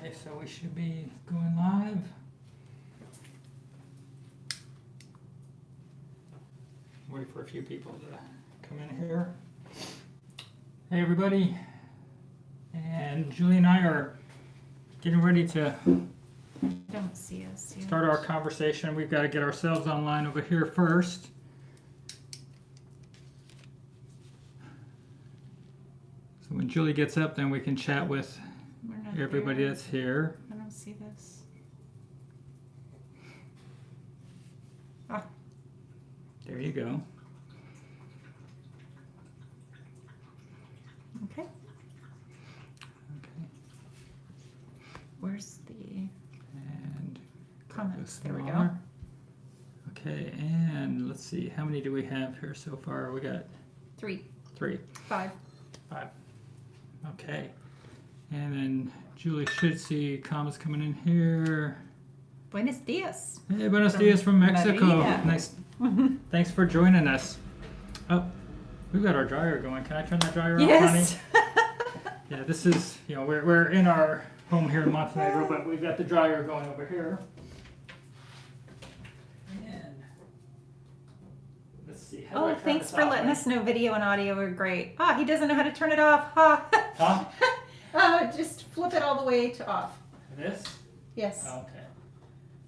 Okay, so we should be going live. Wait for a few people to come in here. Hey everybody, and Julie and I are getting ready to Don't see us yet. start our conversation. We've got to get ourselves online over here first. So when Julie gets up, then we can chat with We're not everybody there. that's here. I don't see this. Ah, There you go. okay. Okay. Where's the And comments? There we go. smaller. Okay, and let's see, how many do we have here so far? We got 3, 3, 5. 5. Okay, and then Julie should see comments coming in here. Buenos dias. Hey, buenos From dias from Mexico. Maria. Nice. Thanks for joining us. Oh, we've got our dryer going. Can I turn that dryer Yes. off, honey? Yeah, this is, you know, we're in our home here in Montenegro, but we've got the dryer going over here. And let's see. How do I Oh, turn thanks this for off, letting honey? us know video and audio are great. Ah, he doesn't know how to turn it off. Ha. Huh? Just flip it all the way to off. This? Yes. Okay.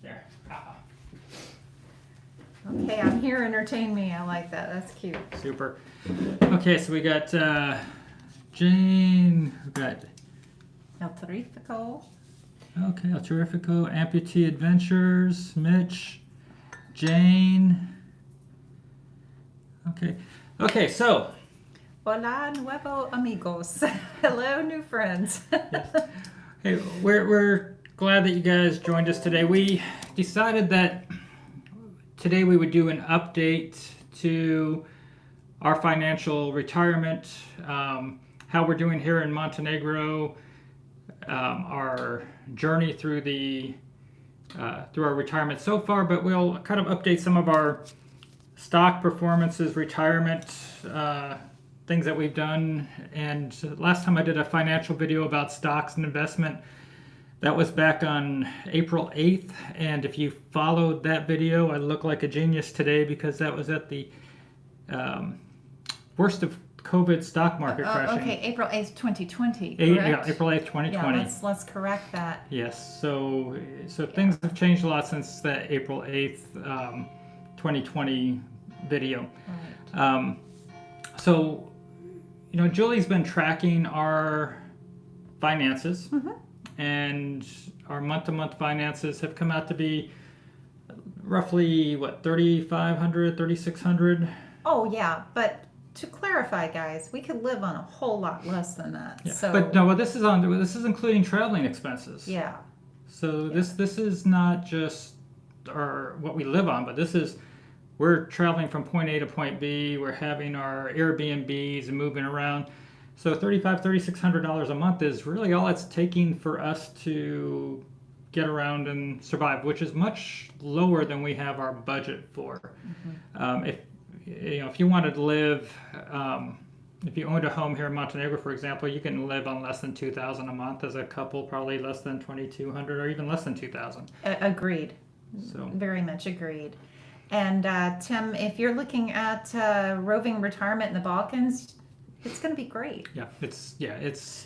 There. Ah, Okay, I'm here. Entertain me. I like that. That's cute. super. Okay, so we got Jane. We got El Terrifico. okay, El Terrifico, Amputee Adventures, Mitch, Jane. Okay, so Hola, nuevo amigos. Hello, new friends. hey, we're glad that you guys joined us today. We decided that today we would do an update to our financial retirement, how we're doing here in Montenegro, our journey through through our retirement so far, but we'll kind of update some of our stock performances, retirement things that we've done. And last time I did a financial video about stocks and investment, that was back on April 8th. And if you followed that video, I look like a genius today because that was at the worst of COVID stock market crashing. Okay, April 8th, 2020, Yeah, correct? April 8th, 2020. Yeah, let's correct that. Yes, so things have changed a lot since that April 8th, 2020 video. Right. So, you know, Julie's been tracking our finances, and our month-to-month finances have come out to be roughly, what, 3,500, 3,600? Oh, yeah, but to clarify, guys, we could live on a whole lot less than that. Yeah. So, But no, well, this is including traveling expenses. yeah. So this is not just what we live on, but we're traveling from point A to point B. We're having our Airbnbs and moving around. So $3,600 a month is really all it's taking for us to get around and survive, which is much lower than we have our budget for. If you wanted to live, if you owned a home here in Montenegro, for example, you can live on less than $2,000 a month as a couple, probably less than $2,200 or even less than $2,000. Agreed. So Very much agreed. And Tim, if you're looking at roving retirement in the Balkans, it's going to be great. yeah, it's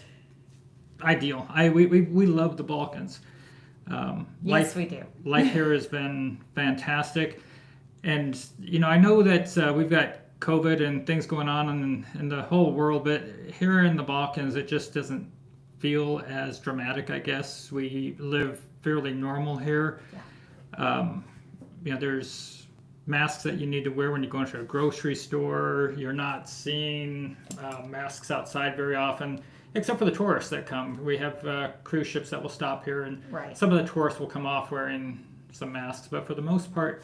ideal. We love the Balkans. Yes, we do. Life here has been fantastic, and you know I know that we've got COVID and things going on in the whole world, but here in the Balkans it just doesn't feel as dramatic. I guess we live fairly normal here. Yeah. You know, there's masks that you need to wear when you go into a grocery store. You're not seeing masks outside very often, except for the tourists that come. We have cruise ships that will stop here, and Right. some of the tourists will come off wearing some masks. But for the most part,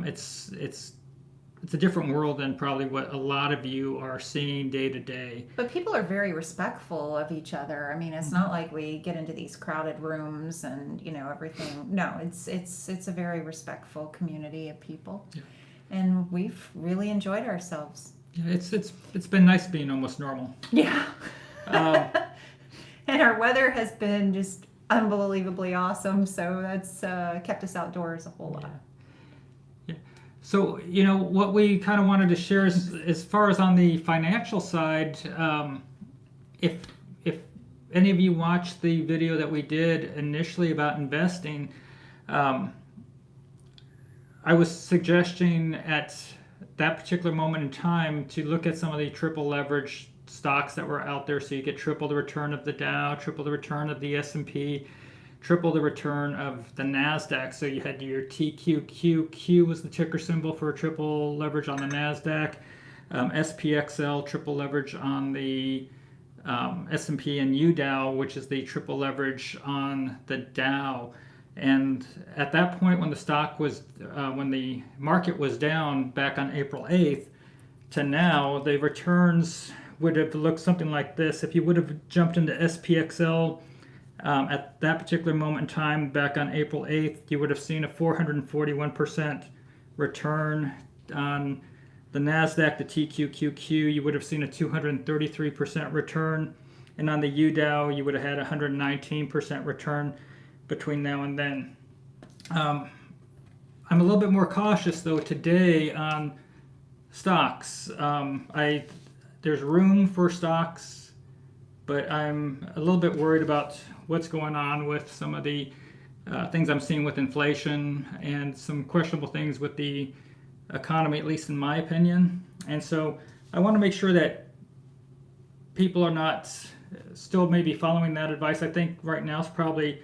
it's a different world than probably what a lot of you are seeing day to day. But people are very respectful of each other. I mean, it's not like we get into these crowded rooms and, you know, everything. No, it's a very respectful community of people. Yeah. And we've really enjoyed ourselves. Yeah, it's been nice being almost normal. Yeah. Um, And our weather has been just unbelievably awesome. So that's kept us outdoors a whole lot. Yeah. So, what we kind of wanted to share is, as far as on the financial side, if any of you watched the video that we did initially about investing, I was suggesting at that particular moment in time to look at some of the triple leverage stocks that were out there, so you get triple the return of the Dow, triple the return of the S&P, triple the return of the NASDAQ. So you had your TQQQ was the ticker symbol for triple leverage on the NASDAQ, SPXL triple leverage on the S&P, and UDOW, which is the triple leverage on the Dow. And at that point, when when the market was down back on April 8th to now, the returns would have looked something like this. If you would have jumped into SPXL at that particular moment in time back on April 8th, you would have seen a 441% return. On the NASDAQ, the TQQQ, you would have seen a 233% return. And on the UDOW, you would have had a 119% return between now and then. I'm a little bit more cautious, though, today on stocks. There's room for stocks, but I'm a little bit worried about what's going on with some of the things I'm seeing with inflation and some questionable things with the economy, at least in my opinion. And so I want to make sure that people are not still maybe following that advice. I think right now is probably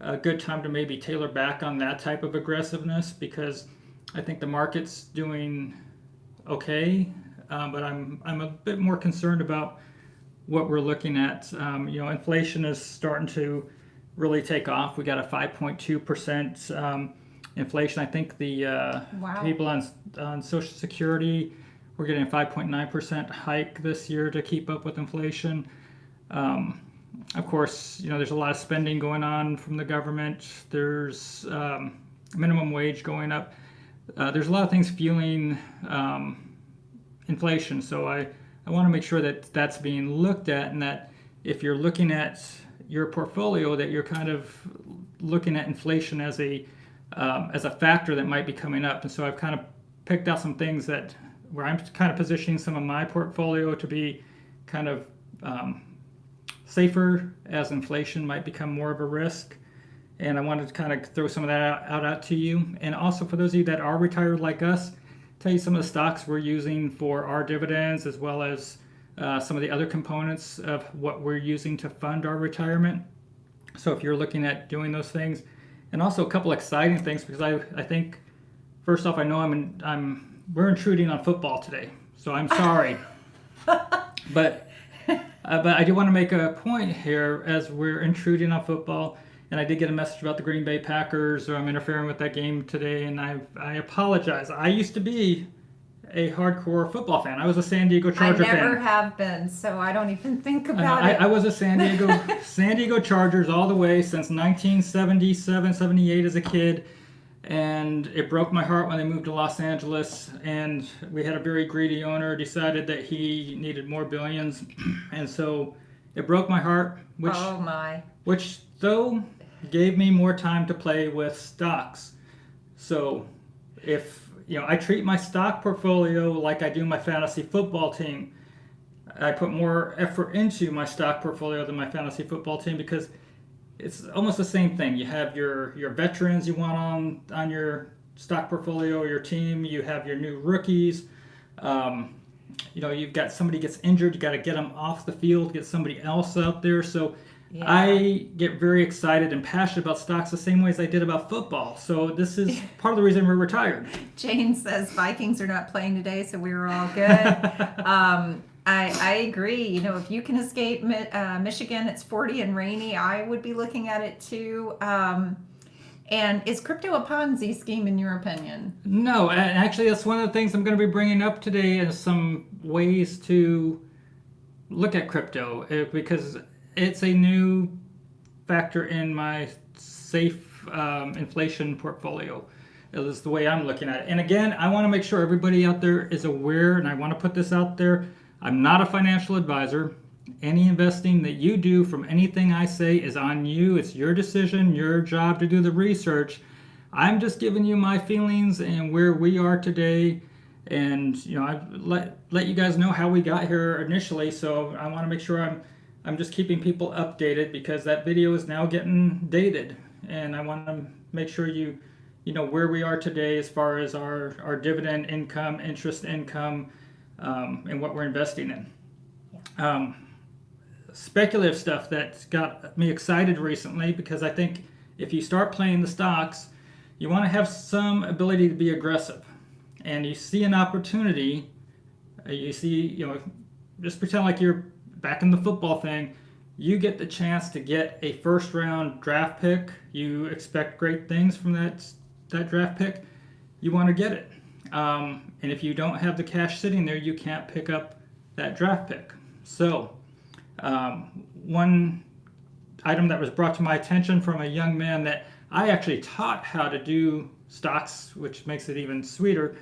a good time to maybe tailor back on that type of aggressiveness, because I think the market's doing okay, but I'm a bit more concerned about what we're looking at. Inflation is starting to really take off. We got a 5.2% inflation. I think the Wow. people on Social Security, we're getting a 5.9% hike this year to keep up with inflation. Of course, there's a lot of spending going on from the government. There's minimum wage going up. There's a lot of things fueling inflation. So I want to make sure that that's being looked at, and that if you're looking at your portfolio, that you're kind of looking at inflation as a factor that might be coming up. And so I've kind of picked out some things where I'm kind of positioning some of my portfolio to be kind of safer, as inflation might become more of a risk. And I wanted to kind of throw some of that out to you. And also, for those of you that are retired like us, tell you some of the stocks we're using for our dividends, as well as some of the other components of what we're using to fund our retirement. So if you're looking at doing those things, and also a couple exciting things, because I think, first off, I know we're intruding on football today, so I'm sorry. But I do want to make a point here as we're intruding on football. And I did get a message about the Green Bay Packers, or I'm interfering with that game today, and I apologize. I used to be a hardcore football fan. I was a San Diego Charger fan. I never have been, so I don't even think about it. I was a San Diego Chargers all the way since 1977, 78 as a kid. And it broke my heart when they moved to Los Angeles, and we had a very greedy owner, decided that he needed more billions. And so it broke my heart, which though gave me more time to play with stocks. So if I treat my stock portfolio like I do my fantasy football team, I put more effort into my stock portfolio than my fantasy football team, because it's almost the same thing. You have your veterans you want on your stock portfolio, your team. You have your new rookies. You've got somebody gets injured. You got to get them off the field, get somebody else out there. So yeah. I get very excited and passionate about stocks the same way as I did about football. So this is part of the reason we're retired. Jane says Vikings are not playing today, so we were all good. I agree. If you can escape Michigan, it's 40 and rainy, I would be looking at it too. And is crypto a Ponzi scheme in your opinion? No, actually that's one of the things I'm going to be bringing up today, is some ways to look at crypto, because it's a new factor in my safe inflation portfolio. It is the way I'm looking at it. And again, I want to make sure everybody out there is aware, and I want to put this out there. I'm not a financial advisor. Any investing that you do from anything I say is on you. It's your decision, your job to do the research. I'm just giving you my feelings and where we are today. And I've let you guys know how we got here initially. So I want to make sure I'm just keeping people updated, because that video is now getting dated, and I want to make sure you know where we are today as far as our dividend income, interest income, and what we're investing in. Speculative stuff that's got me excited recently, because I think if you start playing the stocks, you want to have some ability to be aggressive. And you see an opportunity, you see, just pretend like you're back in the football thing. You get the chance to get a first round draft pick. You expect great things from that draft pick. You want to get it. And if you don't have the cash sitting there, you can't pick up that draft pick. So, one item that was brought to my attention from a young man that I actually taught how to do stocks, which makes it even sweeter.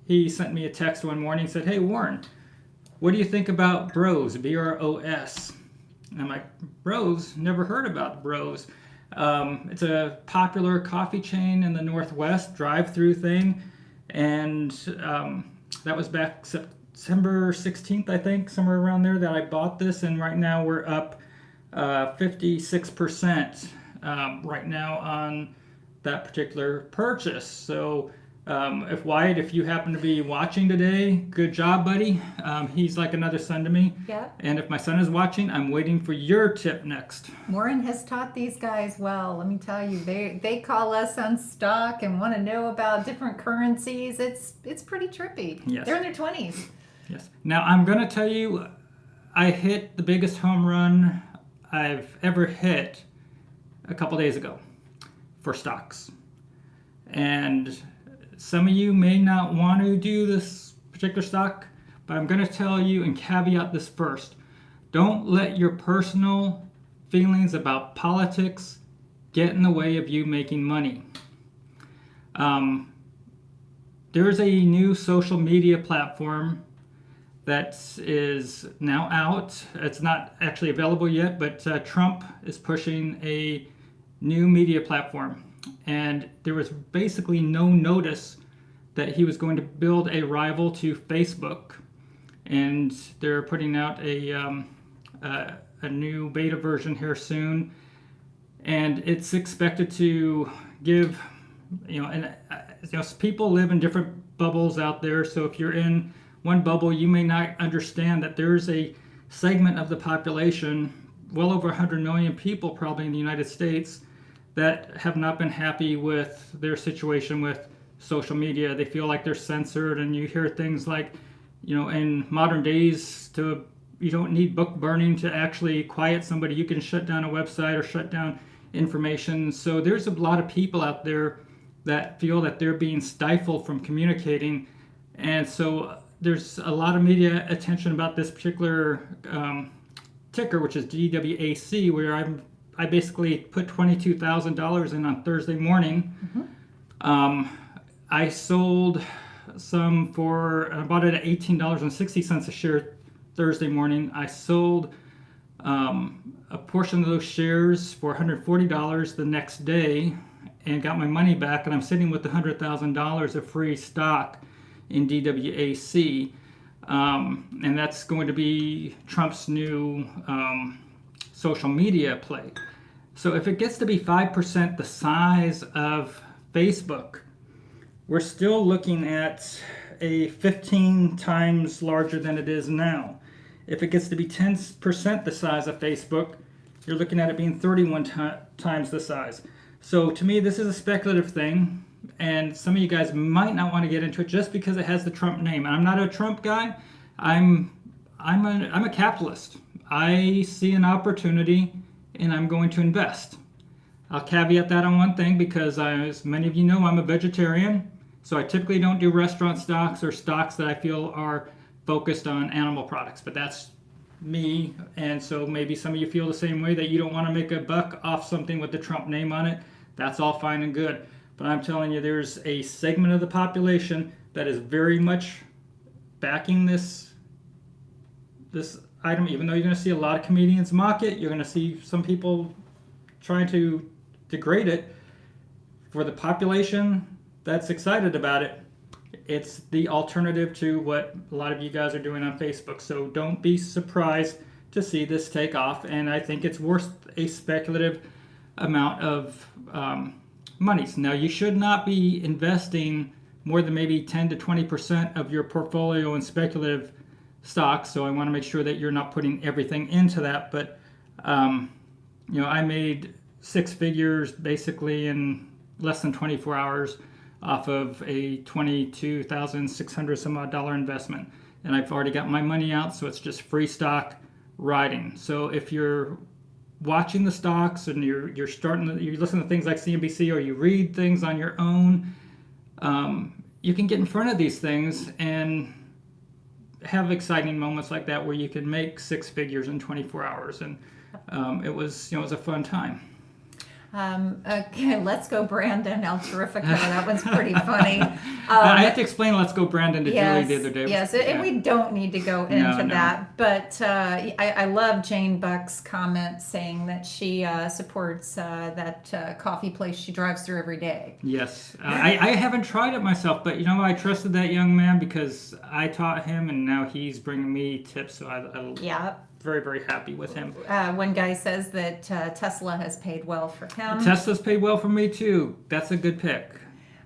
He sent me a text one morning and said, "Hey Warren, what do you think about Bros, BROS?" And I'm like, Bros? Never heard about Bros. It's a popular coffee chain in the Northwest, drive-through thing. And that was back September 16th, I think, somewhere around there that I bought this. And right now we're up 56% right now on that particular purchase. So if Wyatt, if you happen to be watching today, good job, buddy. He's like another son to me. Yeah. And if my son is watching, I'm waiting for your tip next. Warren has taught these guys well. Let me tell you, they call us on stock and want to know about different currencies. It's pretty trippy. Yes. They're in their 20s. Yes. Now I'm going to tell you, I hit the biggest home run I've ever hit a couple days ago for stocks. And some of you may not want to do this particular stock, but I'm going to tell you and caveat this first. Don't let your personal feelings about politics get in the way of you making money. There's a new social media platform that is now out. It's not actually available yet, but Trump is pushing a new media platform. And there was basically no notice that he was going to build a rival to Facebook. And they're putting out a new beta version here soon. And it's expected to give, people live in different bubbles out there. So if you're in one bubble, you may not understand that there's a segment of the population, well over 100 million people probably in the United States, that have not been happy with their situation with social media. They feel like they're censored, and you hear things like, in modern days, you don't need book burning to actually quiet somebody. You can shut down a website or shut down information. So there's a lot of people out there that feel that they're being stifled from communicating. And so there's a lot of media attention about this particular ticker, which is DWAC, where I basically put $22,000 in on Thursday morning. Mm-hmm. I sold some I bought it at $18.60 a share Thursday morning. I sold a portion of those shares for $140 the next day and got my money back, and I'm sitting with $100,000 of free stock in DWAC. And that's going to be Trump's new social media play. So if it gets to be 5% the size of Facebook, we're still looking at a 15 times larger than it is now. If it gets to be 10% the size of Facebook, you're looking at it being 31 times the size. So to me, this is a speculative thing, and some of you guys might not want to get into it just because it has the Trump name. I'm not a Trump guy. I'm a capitalist. I see an opportunity and I'm going to invest. I'll caveat that on one thing, because as many of you know, I'm a vegetarian. So I typically don't do restaurant stocks or stocks that I feel are focused on animal products, but that's me. And so maybe some of you feel the same way, that you don't want to make a buck off something with the Trump name on it. That's all fine and good. But I'm telling you, there's a segment of the population that is very much backing this item, even though you're going to see a lot of comedians mock it, you're going to see some people trying to degrade it. For the population that's excited about it, it's the alternative to what a lot of you guys are doing on Facebook. So don't be surprised to see this take off. And I think it's worth a speculative amount of monies. Now, you should not be investing more than maybe 10 to 20% of your portfolio in speculative stocks. So I want to make sure that you're not putting everything into that. But, I made 6 figures basically in less than 24 hours off of a $22,600 some odd dollar investment. And I've already got my money out, so it's just free stock riding. So if you're watching the stocks and you're listening to things like CNBC, or you read things on your own, you can get in front of these things and have exciting moments like that where you can make 6 figures in 24 hours. And it was a fun time. Okay, Let's Go Brandon, El Terrifico. That one's pretty funny. I had to explain Let's Go Brandon to yes, Julie the other day. Yes, and we don't need to go into that. But I love Jane Buck's comment saying that she supports that coffee place she drives through every day. Yes. I haven't tried it myself, but I trusted that young man because I taught him, and now he's bringing me tips. So yeah. Very, very happy with him. One guy says that Tesla has paid well for him. Tesla's paid well for me too. That's a good pick.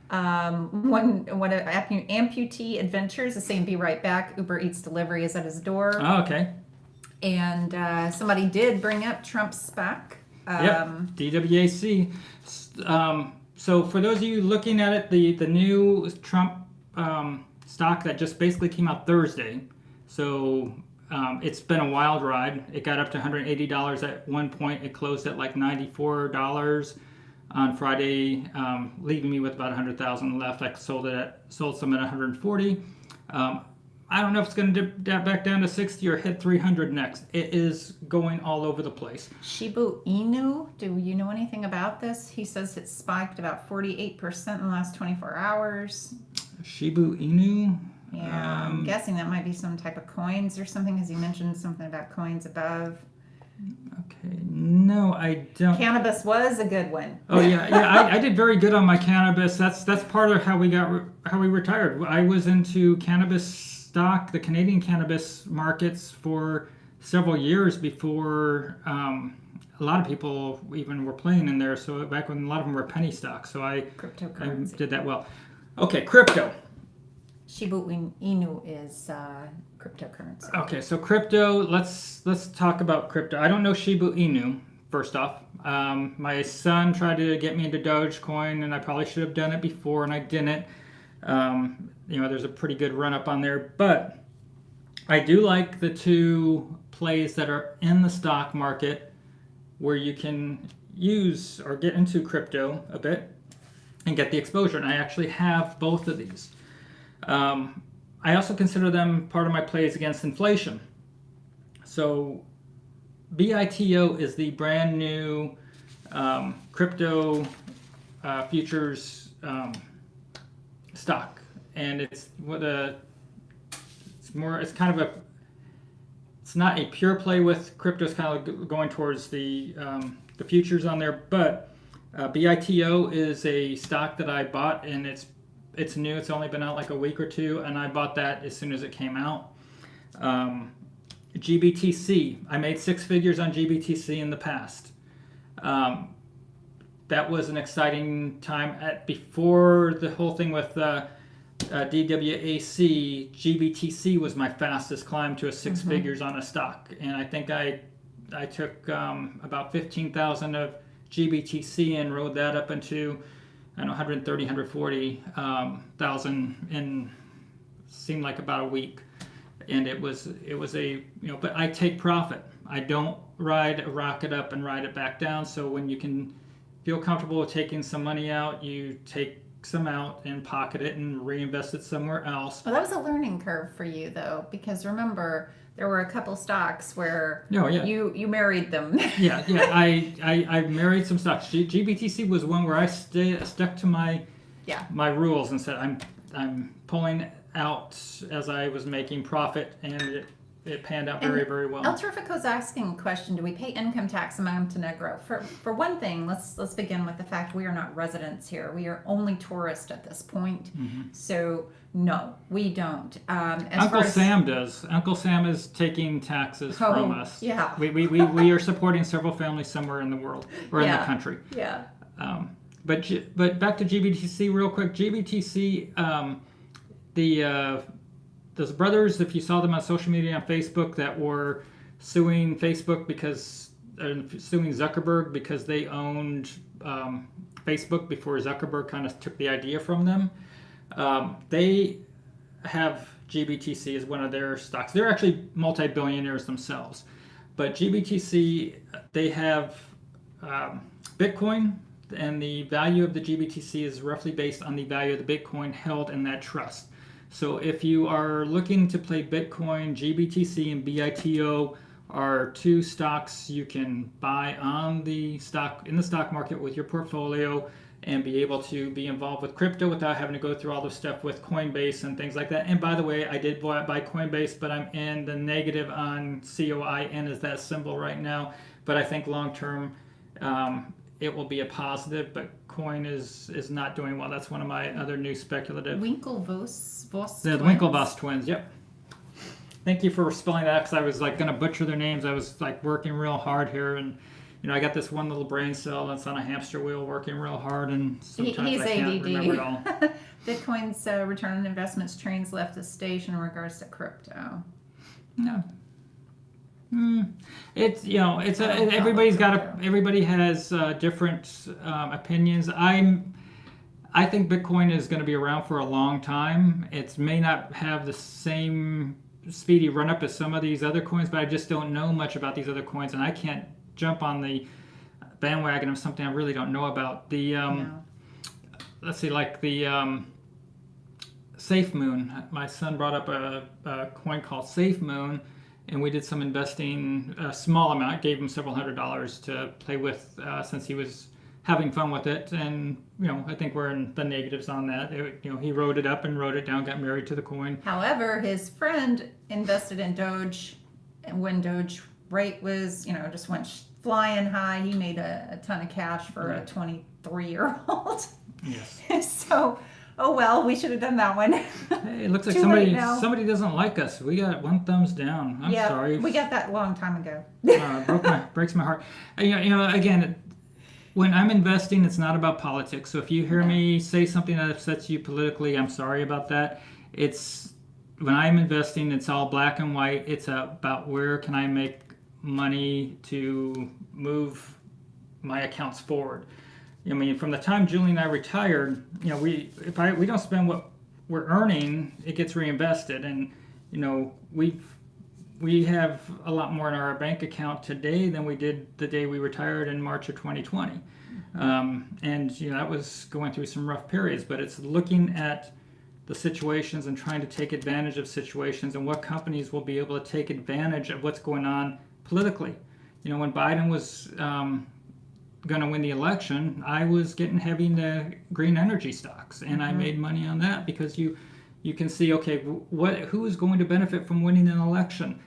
One Amputee Adventures is saying be right back. Uber Eats delivery is at his door. Oh, okay. And somebody did bring up Trump's SPAC. Yep, DWAC. So for those of you looking at it, the new Trump stock that just basically came out Thursday. So it's been a wild ride. It got up to $180 at one point. It closed at like $94 on Friday, leaving me with about 100,000 left. I sold some at 140. I don't know if it's going to dip back down to 60 or hit 300 next. It is going all over the place. Shiba Inu, do you know anything about this? He says it spiked about 48% in the last 24 hours. Shiba Inu? Yeah, I'm guessing that might be some type of coins or something, because he mentioned something about coins above. Okay, no, I don't. Cannabis was a good one. Oh yeah. I did very good on my cannabis. That's part of how we retired. I was into cannabis stock, the Canadian cannabis markets, for several years before a lot of people even were playing in there. So back when a lot of them were penny stocks, so I did that well. Okay, crypto. Shiba Inu is cryptocurrency. Okay, so crypto. Let's talk about crypto. I don't know Shiba Inu. First off, my son tried to get me into Dogecoin, and I probably should have done it before, and I didn't. There's a pretty good run up on there, but I do like the 2 plays that are in the stock market where you can use or get into crypto a bit and get the exposure. And I actually have both of these. I also consider them part of my plays against inflation. So BITO is the brand new crypto futures stock, and it's not a pure play with crypto. It's kind of going towards the futures on there, but BITO is a stock that I bought, and it's new. It's only been out like a week or two, and I bought that as soon as it came out. GBTC. I made 6 figures on GBTC in the past. That was an exciting time. Before the whole thing with DWAC, GBTC was my fastest climb to a 6 figures on a stock. And I think I took about 15,000 of GBTC and rode that up into 130, 140,000 in seemed like about a week. And it was but I take profit. I don't ride a rocket up and ride it back down. So when you can feel comfortable with taking some money out, you take some out and pocket it and reinvest it somewhere else. Well, that was a learning curve for you, though, because remember, there were a couple stocks where you married them. yeah. I married some stocks. GBTC was one where I stuck to my rules and said I'm pulling out as I was making profit, and it panned out very, very well. El Terrifico's asking a question: do we pay income tax in Montenegro? For one thing, let's begin with the fact we are not residents here. We are only tourists at this point. So no, we don't. Uncle Sam does. Uncle Sam is taking taxes from us. Yeah. We are supporting several families somewhere in the world or in the country. Yeah. But back to GBTC real quick. GBTC, those brothers, if you saw them on social media on Facebook, that were suing Facebook suing Zuckerberg because they owned Facebook before Zuckerberg kind of took the idea from them. They have GBTC as one of their stocks. They're actually multi-billionaires themselves. But GBTC, they have Bitcoin, and the value of the GBTC is roughly based on the value of the Bitcoin held in that trust. So if you are looking to play Bitcoin, GBTC and BITO are two stocks you can buy in the stock market with your portfolio and be able to be involved with crypto without having to go through all the stuff with Coinbase and things like that. And by the way, I did buy Coinbase, but I'm in the negative on COIN is that symbol right now. But I think long term it will be a positive, but coin is not doing well. That's one of my other new speculative. Winklevoss twins? The Winklevoss twins, yep. Thank you for spelling that, because I was like going to butcher their names. I was like working real hard here, and I got this one little brain cell that's on a hamster wheel working real hard, and sometimes I can't ADD. remember it all. Bitcoin's return on investments trains left the station in regards to crypto. No. It's everybody has different opinions. I think Bitcoin is going to be around for a long time. It may not have the same speedy run up as some of these other coins, but I just don't know much about these other coins, and I can't jump on the bandwagon of something I really don't know about. Let's see, like the SafeMoon. My son brought up a coin called SafeMoon, and we did some investing, a small amount, gave him several $100s to play with since he was having fun with it. And, I think we're in the negatives on that. He wrote it up and wrote it down, got married to the coin. However, his friend invested in Doge, and when Doge rate was, just went flying high, he made a ton of cash for a 23-year-old. Yes. So, oh well, we should have done that one. Hey, it looks like somebody doesn't like us. We got one thumbs down. I'm sorry. We got that a long time ago. Breaks my heart. Again, when I'm investing, it's not about politics. So if you hear me say something that upsets you politically, I'm sorry about that. When I'm investing, it's all black and white. It's about where can I make money to move my accounts forward. From the time Julie and I retired, we don't spend what we're earning, it gets reinvested, and we have a lot more in our bank account today than we did the day we retired in March of 2020. And that was going through some rough periods, but it's looking at the situations and trying to take advantage of situations and what companies will be able to take advantage of what's going on politically. When Biden was going to win the election, I was getting heavy into green energy stocks, and I made money on that because you can see, okay, who is going to benefit from winning an election,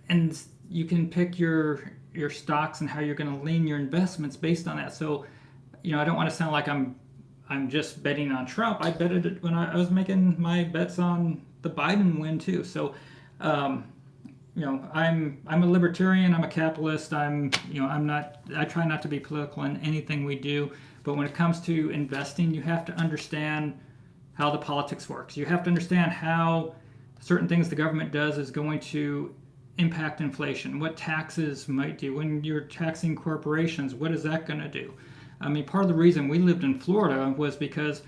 and you can pick your stocks and how you're going to lean your investments based on that. So, I don't want to sound like I'm just betting on Trump. I betted it when I was making my bets on the Biden win too. So, I'm a libertarian. I'm a capitalist. I try not to be political in anything we do. But when it comes to investing, you have to understand how the politics works. You have to understand how certain things the government does is going to impact inflation, what taxes might do. When you're taxing corporations, what is that going to do? Part of the reason we lived in Florida was because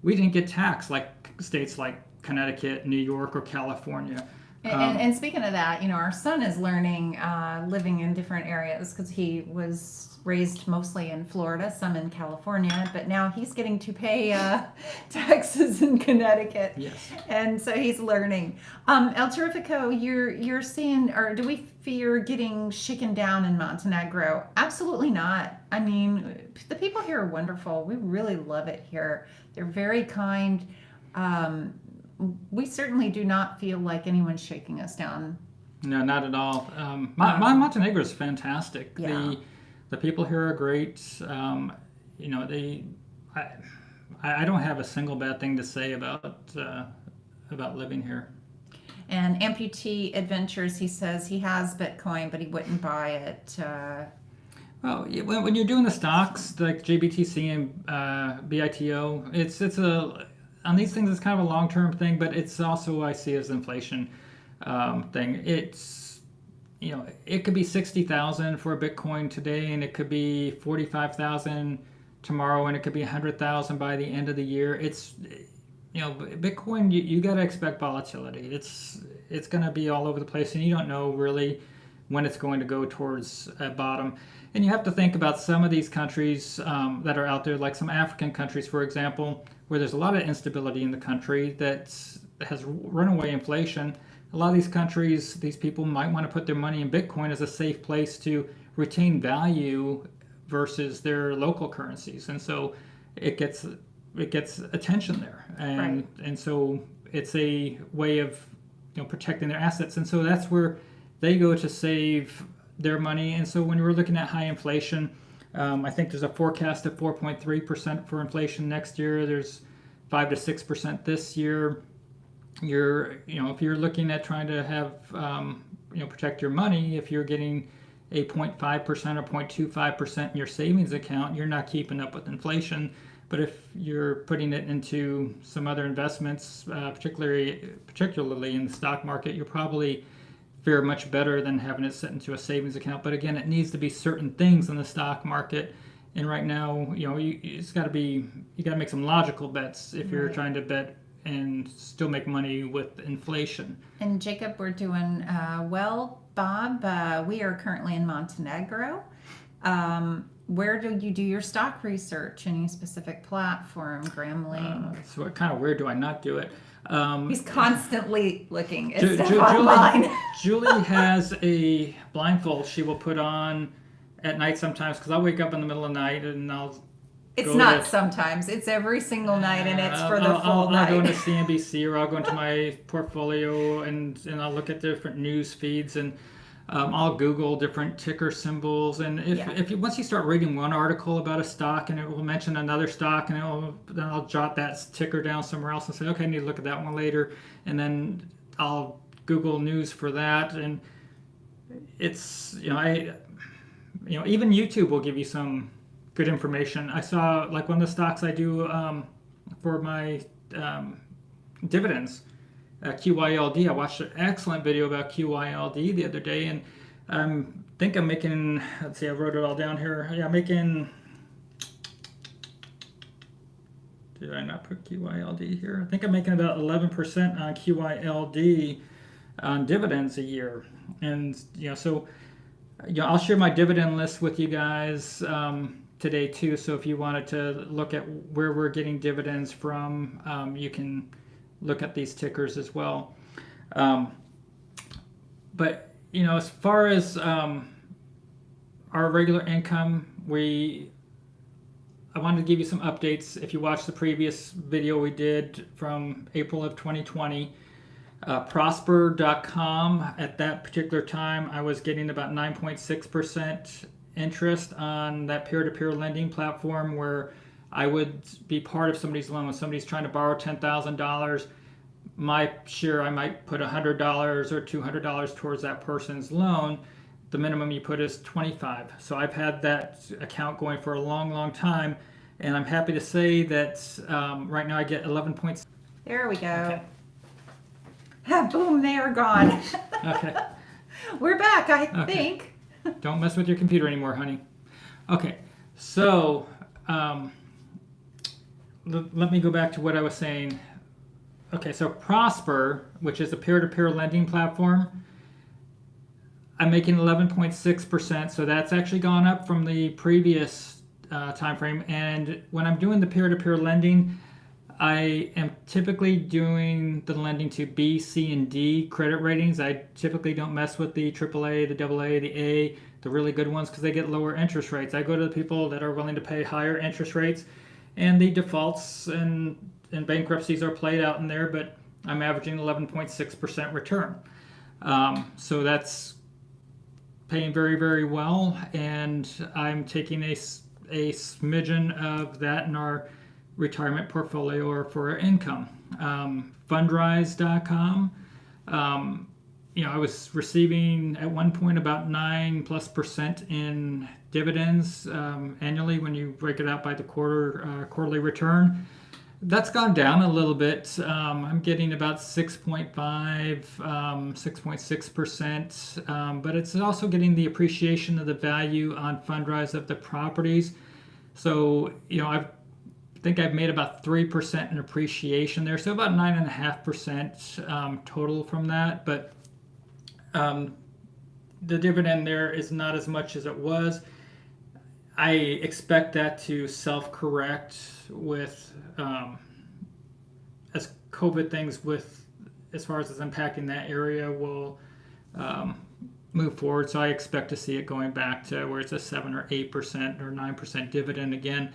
we didn't get taxed like states like Connecticut, New York, or California. And speaking of that, our son is learning, living in different areas because he was raised mostly in Florida, some in California, but now he's getting to pay taxes in Connecticut. Yes. And so he's learning. El Terrifico, you're seeing, or do we fear getting shaken down in Montenegro? Absolutely not. The people here are wonderful. We really love it here. They're very kind. we certainly do not feel like anyone's shaking us down. No, not at all. Montenegro is fantastic. Yeah. The people here are great. You know, I don't have a single bad thing to say about living here. And Amputee Adventures, he says he has Bitcoin, but he wouldn't buy it. Well, when you're doing the stocks like JBTC and BITO, it's on these things it's kind of a long-term thing, but it's also I see as inflation thing. It's, you know, it could be 60,000 for a Bitcoin today, and it could be 45,000 tomorrow, and it could be 100,000 by the end of the year. It's, you know, Bitcoin, you got to expect volatility. It's going to be all over the place, and you don't know really when it's going to go towards a bottom. And you have to think about some of these countries that are out there, like some African countries, for example, where there's a lot of instability in the country that has runaway inflation. A lot of these countries, these people might want to put their money in Bitcoin as a safe place to retain value versus their local currencies, and so it gets attention there, and so it's a way of, you know, protecting their assets, and so that's where they go to save their money. And so when we're looking at high inflation, I think there's a forecast of 4.3% for inflation next year. There's 5 to 6% this year. If you're looking at trying to have, protect your money, if you're getting a 0.5% or 0.25% in your savings account, you're not keeping up with inflation. But if you're putting it into some other investments, particularly in the stock market, you'll probably fare much better than having it set into a savings account. But again, it needs to be certain things in the stock market. And right now, you got to make some logical bets if you're trying to bet and still make money with inflation. And Jacob, we're doing well. Bob, we are currently in Montenegro. Where do you do your stock research? Any specific platform, Gramling? So where do I not do it? He's constantly looking at stuff online. Julie has a blindfold she will put on at night sometimes, because I'll wake up in the middle of the night and it's not sometimes. It's every single night, and it's for the full night. I'll go into CNBC, or I'll go into my portfolio and I'll look at different news feeds, and I'll Google different ticker symbols. And if once you start reading one article about a stock and it will mention another stock, and then I'll jot that ticker down somewhere else and say, okay, I need to look at that one later, and then I'll Google news for that. And it's even YouTube will give you some good information. I saw, like, one of the stocks I do for my dividends, QYLD. I watched an excellent video about QYLD the other day, and I think I'm making, let's see, I wrote it all down here. Yeah, I'm making, did I not put QYLD here? I think I'm making about 11% on QYLD on dividends a year. And, so, I'll share my dividend list with you guys today too. So if you wanted to look at where we're getting dividends from, you can look at these tickers as well. But as far as our regular income, I wanted to give you some updates. If you watched the previous video we did from April of 2020, Prosper.com, at that particular time, I was getting about 9.6% interest on that peer-to-peer lending platform, where I would be part of somebody's loan. When somebody's trying to borrow $10,000, my share, I might put $100 or $200 towards that person's loan. The minimum you put is $25. So I've had that account going for a long, long time, and I'm happy to say that right now I get 11 points. There we go. Okay. Boom, they are gone. Okay. We're back, I think. Don't mess with your computer anymore, honey. Okay, so let me go back to what I was saying. Okay, so Prosper, which is a peer-to-peer lending platform, I'm making 11.6%, so that's actually gone up from the previous time frame. And when I'm doing the peer-to-peer lending, I am typically doing the lending to B, C, and D credit ratings. I typically don't mess with the AAA, the AA, the A, the really good ones, because they get lower interest rates. I go to the people that are willing to pay higher interest rates, and the defaults and bankruptcies are played out in there. But I'm averaging 11.6% return. So that's paying very, very well, and I'm taking a smidgen of that in our retirement portfolio or for our income. Fundrise.com. I was receiving at one point about 9+% in dividends annually when you break it out by the quarterly return. That's gone down a little bit. I'm getting about 6.5, 6.6%, but it's also getting the appreciation of the value on Fundrise of the properties. So, I think I've made about 3% in appreciation there, so about 9.5% total from that. But the dividend there is not as much as it was. I expect that to self-correct with as COVID things as far as it's impacting that area will move forward. So I expect to see it going back to where it's a 7 or 8% or 9% dividend again.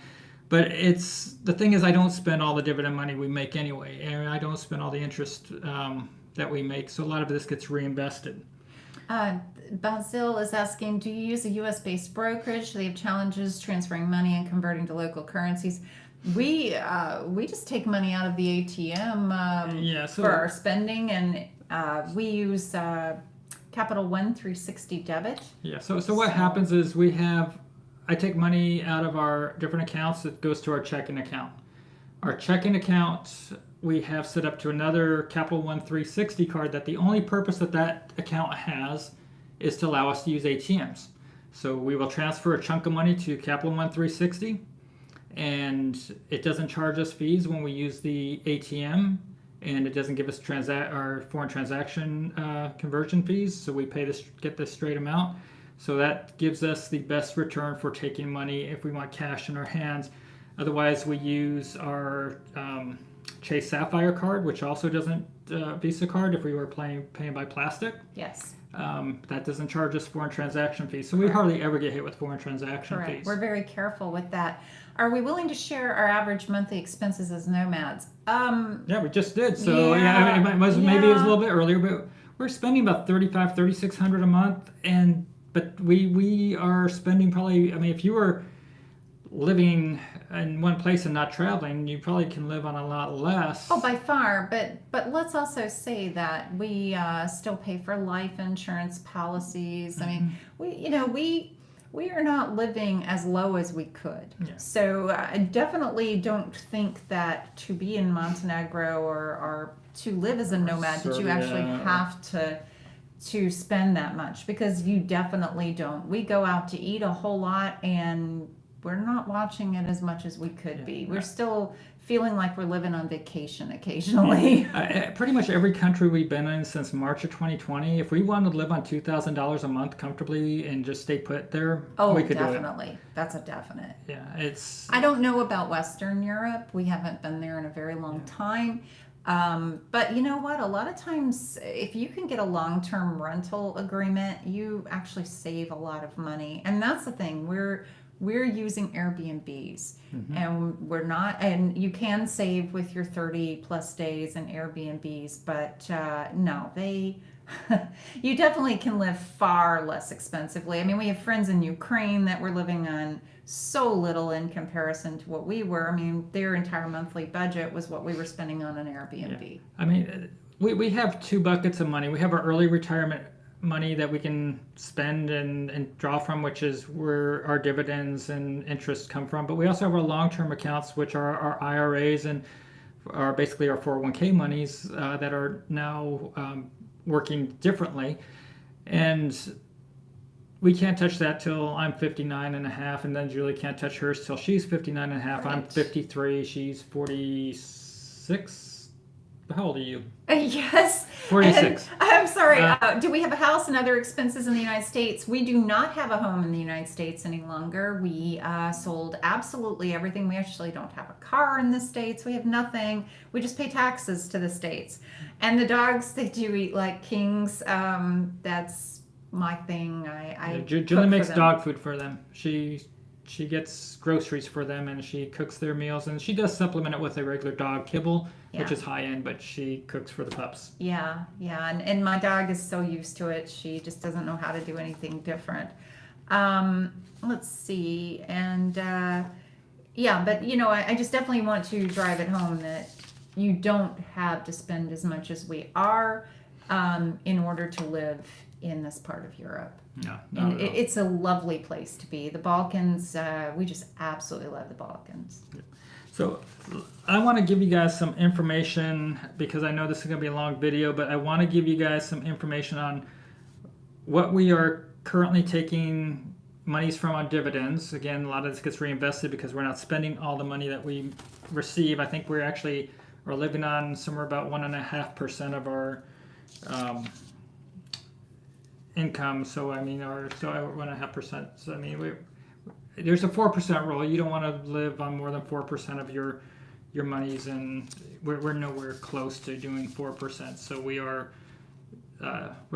But the thing is, I don't spend all the dividend money we make anyway, and I don't spend all the interest that we make. So a lot of this gets reinvested. Basil is asking, do you use a U.S.-based brokerage? Do they have challenges transferring money and converting to local currencies? We just take money out of the ATM for our spending, and we use Capital One 360 debit. Yeah. So what happens is I take money out of our different accounts that goes to our checking account. Our checking account we have set up to another Capital One 360 card that the only purpose that account has is to allow us to use ATMs. So we will transfer a chunk of money to Capital One 360, and it doesn't charge us fees when we use the ATM, and it doesn't give us our foreign transaction conversion fees. So we get the straight amount. So that gives us the best return for taking money if we want cash in our hands. Otherwise, we use our Chase Sapphire card, which also doesn't Visa card if we were paying by plastic. Yes. That doesn't charge us foreign transaction fees. So we hardly ever get hit with foreign transaction fees. We're very careful with that. Are we willing to share our average monthly expenses as nomads? Yeah, we just did. So maybe it was a little bit earlier, but we're spending about $3,600 a month, but we are spending probably. I mean, if you were living in one place and not traveling, you probably can live on a lot less. Oh, by far. But let's also say that we still pay for life insurance policies. I mean, we are not living as low as we could. Yeah. So I definitely don't think that to be in Montenegro or to live as a nomad that you actually have to spend that much, because you definitely don't. We go out to eat a whole lot, and we're not watching it as much as we could be. We're still feeling like we're living on vacation occasionally. Pretty much every country we've been in since March of 2020, if we wanted to live on $2,000 a month comfortably and just stay put there, we could definitely. do it. That's a definite. Yeah, I don't know about Western Europe. We haven't been there in a very long time. But you know what? A lot of times, if you can get a long-term rental agreement, you actually save a lot of money. And that's the thing. We're using Airbnbs, and we're not, and you can save with your 30 plus days in Airbnbs, but no, you definitely can live far less expensively. I mean, we have friends in Ukraine that were living on so little in comparison to what we were. I mean, their entire monthly budget was what we were spending on an Airbnb. Yeah. I mean, we have two buckets of money. We have our early retirement money that we can spend and draw from, which is where our dividends and interest come from. But we also have our long-term accounts, which are our IRAs and are basically our 401k monies that are now working differently. And we can't touch that till I'm 59 and a half, and then Julie can't touch hers till she's 59 and a half. Right. I'm 53, she's 46. How old are you? Yes. 46. And, I'm sorry. Do we have a house and other expenses in the United States? We do not have a home in the United States any longer. We sold absolutely everything. We actually don't have a car in the States. We have nothing. We just pay taxes to the States. And the dogs, they do eat like kings. That's my thing. Julie makes dog food for them. she gets groceries for them and she cooks their meals, and she does supplement it with a regular dog kibble, which is high end, but she cooks for the pups. Yeah, and my dog is so used to it, she just doesn't know how to do anything different. Let's see, and but you know, I just definitely want to drive it home that you don't have to spend as much as we are in order to live in this part of Europe. No, and it's a lovely place to be. The Balkans, we just absolutely love the Balkans. So I want to give you guys some information, because I know this is going to be a long video, but I want to give you guys some information on what we are currently taking monies from on dividends. Again, a lot of this gets reinvested because we're not spending all the money that we receive. I think we're actually living on somewhere about 1.5% of our income. So I mean, 1.5%. So I mean, there's a 4% rule. You don't want to live on more than 4% of your monies, and we're nowhere close to doing 4%. So we're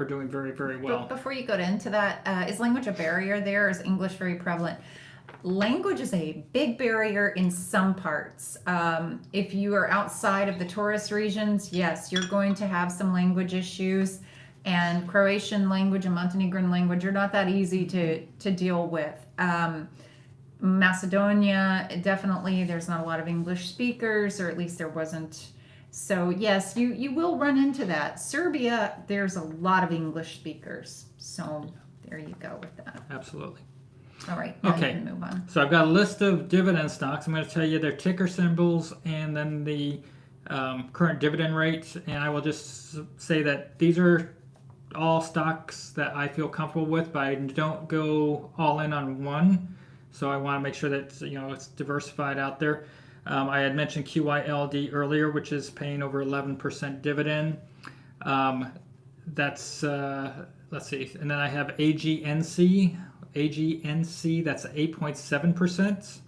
doing very, very well. But before you go into that, is language a barrier there? Is English very prevalent? Language is a big barrier in some parts. If you are outside of the tourist regions, yes, you're going to have some language issues. And Croatian language and Montenegrin language are not that easy to deal with. Macedonia, definitely, there's not a lot of English speakers, or at least there wasn't. So yes, you will run into that. Serbia, there's a lot of English speakers. So there you go with that. Absolutely. All right, now okay. You can move on. So I've got a list of dividend stocks. I'm going to tell you their ticker symbols and then the current dividend rates. And I will just say that these are all stocks that I feel comfortable with, but I don't go all in on one. So I want to make sure that it's diversified out there. I had mentioned QYLD earlier, which is paying over 11% dividend. That's let's see, and then I have AGNC. AGNC, that's 8.7%.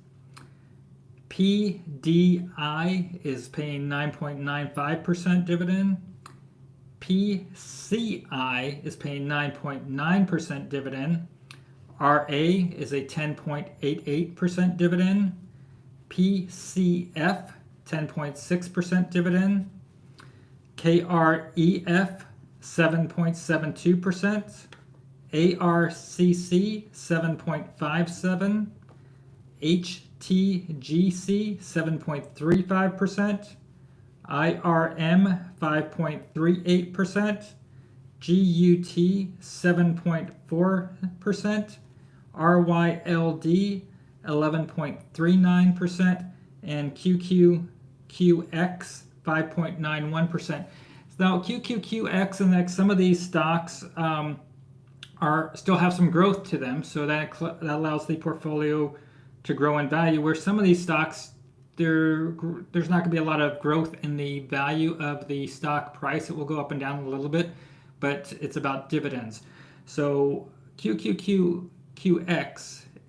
PDI is paying 9.95% dividend. PCI is paying 9.9% dividend. RA is a 10.88% dividend. PCF, 10.6% dividend. KREF, 7.72%. ARCC, 7.57%. HTGC, 7.35%. IRM, 5.38%. GUT, 7.4%. RYLD, 11.39%. And QQQX, 5.91%. Now, QQQX and some of these stocks still have some growth to them, so that allows the portfolio to grow in value, where some of these stocks, there's not going to be a lot of growth in the value of the stock price. It will go up and down a little bit, but it's about dividends. So QQQX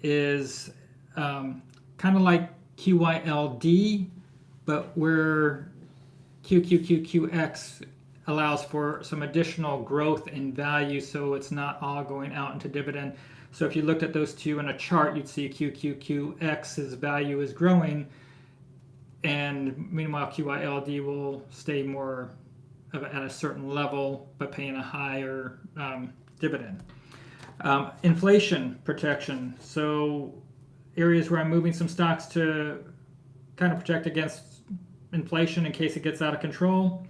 is kind of like QYLD, but where QQQX allows for some additional growth in value, so it's not all going out into dividend. So if you looked at those two in a chart, you'd see QQQX's value is growing, and meanwhile QYLD will stay more at a certain level but paying a higher dividend. Inflation protection. So areas where I'm moving some stocks to kind of protect against inflation in case it gets out of control.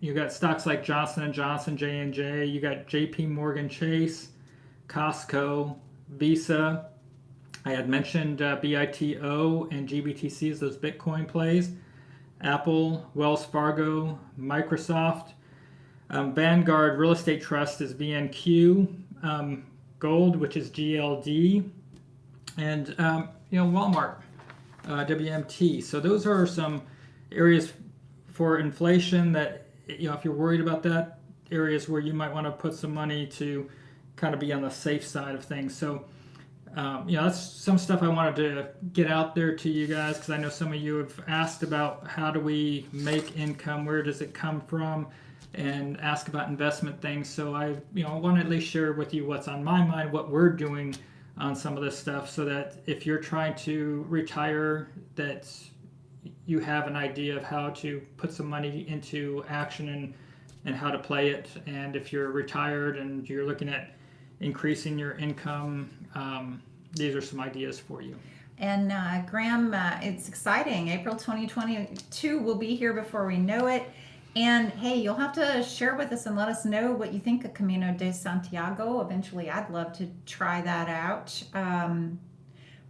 You got stocks like Johnson & Johnson, J&J. You got JP Morgan Chase, Costco, Visa. I had mentioned BITO and GBTC as those Bitcoin plays. Apple, Wells Fargo, Microsoft. Vanguard Real Estate Trust is VNQ. Gold, which is GLD. And Walmart, WMT. So those are some areas for inflation that, if you're worried about that, areas where you might want to put some money to kind of be on the safe side of things. So, that's some stuff I wanted to get out there to you guys, because I know some of you have asked about how do we make income, where does it come from, and ask about investment things. So I want to at least share with you what's on my mind, what we're doing on some of this stuff, so that if you're trying to retire, that you have an idea of how to put some money into action and how to play it. And if you're retired and you're looking at increasing your income, these are some ideas for you. And Graham, it's exciting. April 2022 will be here before we know it. And hey, you'll have to share with us and let us know what you think of Camino de Santiago. Eventually, I'd love to try that out.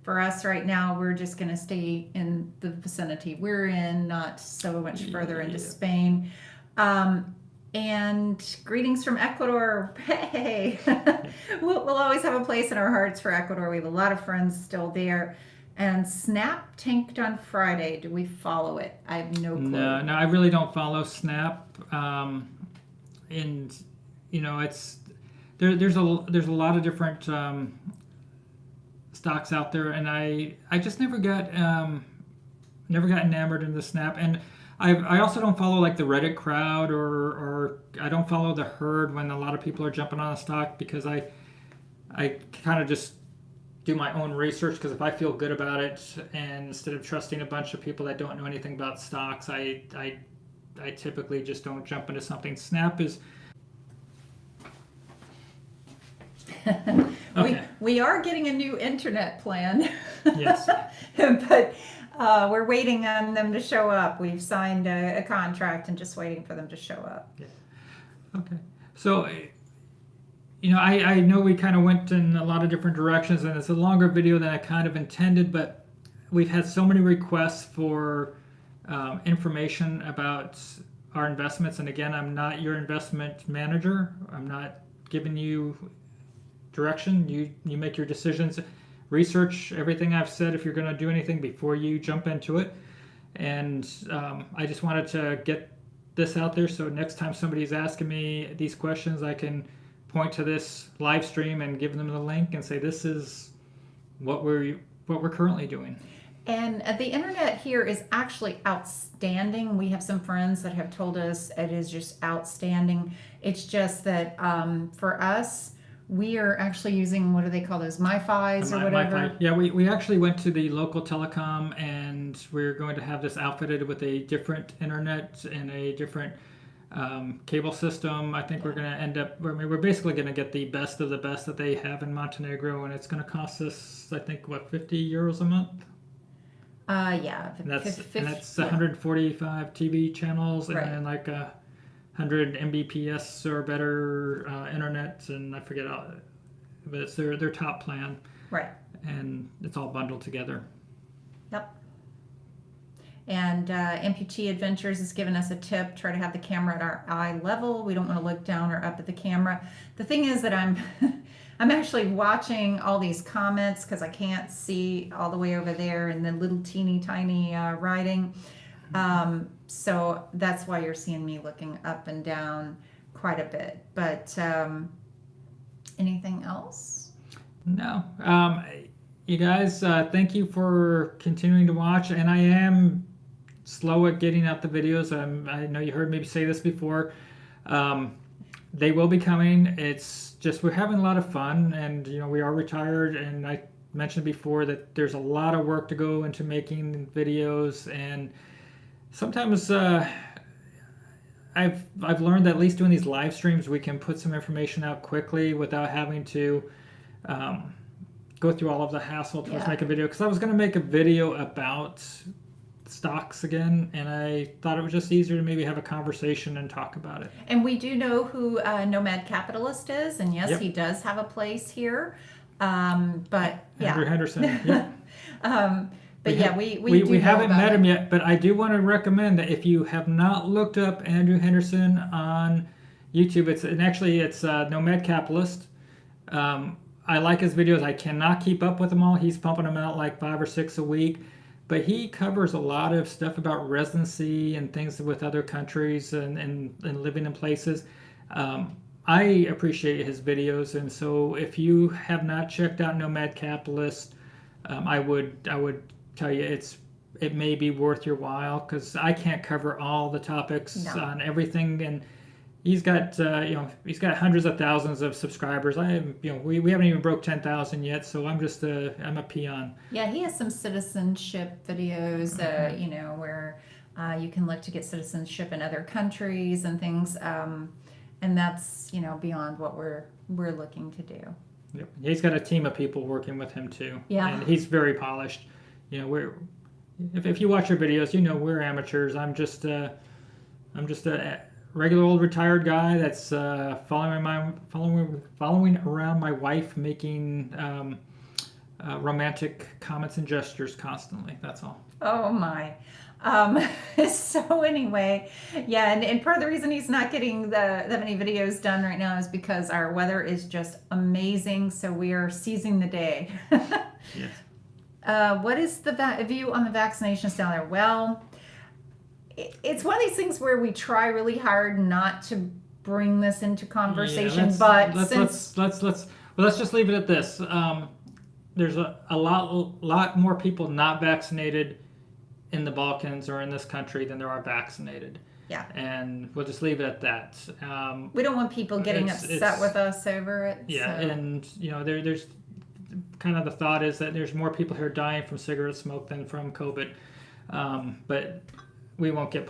For us right now, we're just going to stay in the vicinity we're in, not so much further into Spain. And greetings from Ecuador. Hey, we'll always have a place in our hearts for Ecuador. We have a lot of friends still there. And Snap tanked on Friday. Do we follow it? I have no clue. No, I really don't follow Snap. And you know, it's there's a lot of different stocks out there, and I just never got enamored into Snap. And I also don't follow like the Reddit crowd, or I don't follow the herd when a lot of people are jumping on a stock, because I kind of just do my own research, because if I feel good about it, and instead of trusting a bunch of people that don't know anything about stocks, I typically just don't jump into something. Snap is okay. We are getting a new internet plan. Yes. But we're waiting on them to show up. We've signed a contract and just waiting for them to show up. Yeah. Okay. So, you know, I know we kind of went in a lot of different directions, and it's a longer video than I kind of intended, but we've had so many requests for information about our investments. And again, I'm not your investment manager. I'm not giving you direction. You make your decisions. Research everything I've said if you're going to do anything before you jump into it. And I just wanted to get this out there, so next time somebody's asking me these questions, I can point to this live stream and give them the link and say, this is what we're currently doing. And the internet here is actually outstanding. We have some friends that have told us it is just outstanding. It's just that for us, we are actually using, what do they call those, MiFis or whatever? MiFi. Yeah, we actually went to the local telecom, and we're going to have this outfitted with a different internet and a different cable system. I think we're going to end up, we're basically going to get the best of the best that they have in Montenegro, and it's going to cost us, I think, what, 50 euros a month? Yeah. And that's 145 TV channels, right, and like 100 Mbps or better internet, and I forget all, but it's their top plan. Right. And it's all bundled together. Yep. And Amputee Adventures has given us a tip: try to have the camera at our eye level. We don't want to look down or up at the camera. The thing is that I'm actually watching all these comments because I can't see all the way over there and the little teeny tiny writing. So that's why you're seeing me looking up and down quite a bit. But anything else? No. You guys, thank you for continuing to watch. And I am slow at getting out the videos. I know you heard me say this before. They will be coming. It's just we're having a lot of fun, and you know, we are retired, and I mentioned before that there's a lot of work to go into making videos, and sometimes I've learned that at least doing these live streams, we can put some information out quickly without having to go through all of the hassle to make a video. Because I was going to make a video about stocks again, and I thought it was just easier to maybe have a conversation and talk about it. And we do know who Nomad Capitalist is, and yes, he does have a place here. But yeah, Andrew Henderson. Yep. But we haven't met him yet, but I do want to recommend that if you have not looked up Andrew Henderson on YouTube, it's Nomad Capitalist. I like his videos. I cannot keep up with them all. He's pumping them out like 5 or 6 a week, but he covers a lot of stuff about residency and things with other countries and living in places. I appreciate his videos, and so if you have not checked out Nomad Capitalist, I would tell you it may be worth your while, because I can't cover all the topics on everything, and he's got he's got hundreds of thousands of subscribers. We haven't even broke 10,000 yet, so I'm a peon. Yeah, he has some citizenship videos, where you can look to get citizenship in other countries and things, and that's beyond what we're looking to do. Yep. He's got a team of people working with him too. Yeah, and he's very polished. If you watch our videos, we're amateurs. I'm just a regular old retired guy that's following around my wife, making romantic comments and gestures constantly. That's all. Oh my. So anyway, yeah, and part of the reason he's not getting that many videos done right now is because our weather is just amazing, so we are seizing the day. Yes. What is the view on the vaccinations down there? Well, it's one of these things where we try really hard not to bring this into conversation, let's just leave it at this. There's a lot more people not vaccinated in the Balkans or in this country than there are vaccinated. Yeah. And we'll just leave it at that. We don't want people getting upset with us over it. Yeah, so. and there's kind of the thought is that there's more people here dying from cigarette smoke than from COVID. But we won't get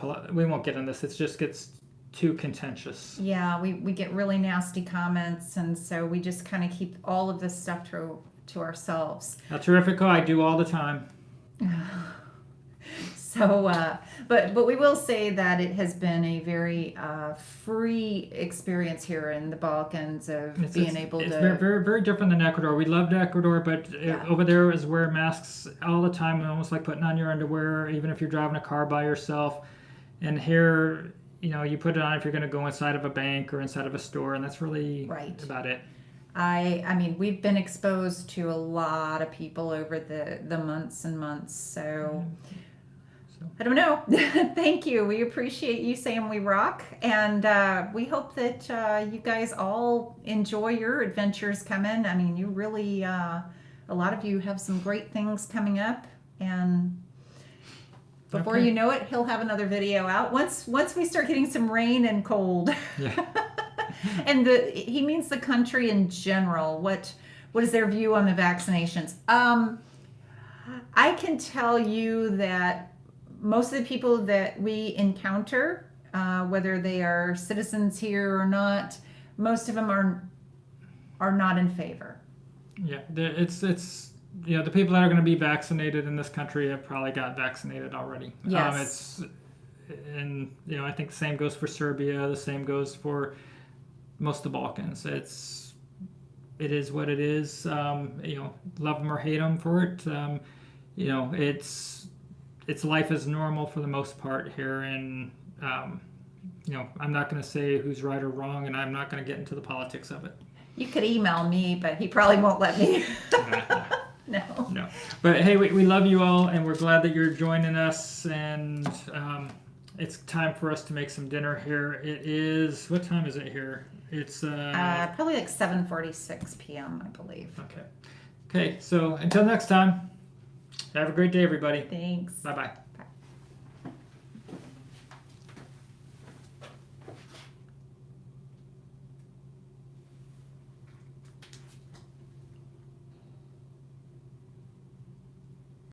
in this. It just gets too contentious. Yeah, we get really nasty comments, and so we just kind of keep all of this stuff to ourselves. Terrifico, I do all the time. So, but we will say that it has been a very free experience here in the Balkans of being able to. It's very, very, very different than Ecuador. We loved Ecuador, but over there is wear masks all the time, almost like putting on your underwear, even if you're driving a car by yourself. And here, you put it on if you're going to go inside of a bank or inside of a store, and that's really about it. I mean, we've been exposed to a lot of people over the months and months, so. I don't know. Thank you. We appreciate you saying we rock. And we hope that you guys all enjoy your adventures coming. I mean, you really, a lot of you have some great things coming up. And before you know it, he'll have another video out. Once we start getting some rain and cold. Yeah. And he means the country in general. What is their view on the vaccinations? I can tell you that most of the people that we encounter, whether they are citizens here or not, most of them are not in favor. Yeah, it's the people that are going to be vaccinated in this country have probably got vaccinated already. Yes. I think the same goes for Serbia. The same goes for most of the Balkans. It is what it is. Love them or hate them for it. It's life as normal for the most part here, and I'm not going to say who's right or wrong, and I'm not going to get into the politics of it. You could email me, but he probably won't let me. No. But hey, we love you all, and we're glad that you're joining us, and it's time for us to make some dinner here. It is, what time is it here? It's probably like 7:46 p.m., I believe. Okay, so until next time. Have a great day, everybody. Thanks. Bye-bye.